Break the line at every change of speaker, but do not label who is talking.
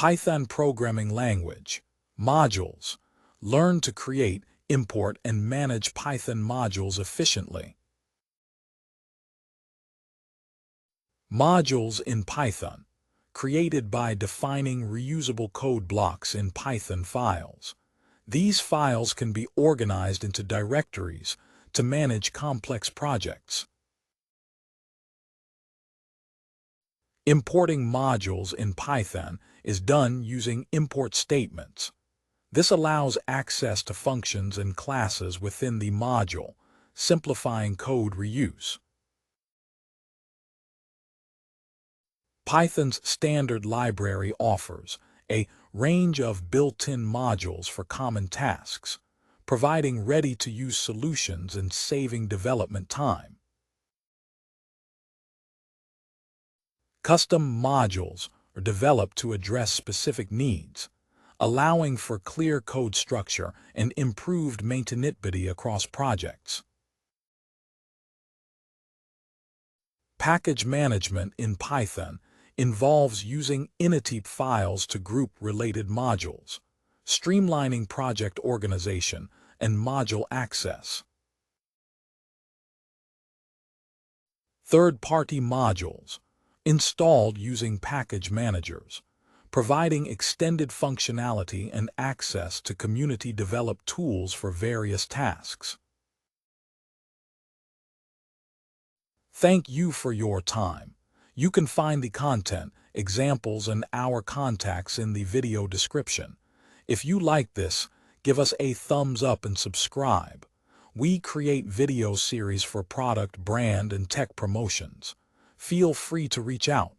Python programming language. Modules. Learn to create, import, and manage Python modules efficiently. Modules in Python. Created by defining reusable code blocks in Python files. These files can be organized into directories to manage complex projects. Importing modules in Python is done using import statements. This allows access to functions and classes within the module, simplifying code reuse. Python's standard library offers a range of built-in modules for common tasks, providing ready-to-use solutions and saving development time. Custom modules are developed to address specific needs, allowing for clear code structure and improved maintainability across projects. Package management in Python involves using inittype files to group related modules, streamlining project organization and module access. Third-party modules, installed using package managers, providing extended functionality and access to community-developed tools for various tasks. Thank you for your time. You can find the content, examples, and our contacts in the video description. If you like this, give us a thumbs up and subscribe. We create video series for product, brand, and tech promotions. Feel free to reach out.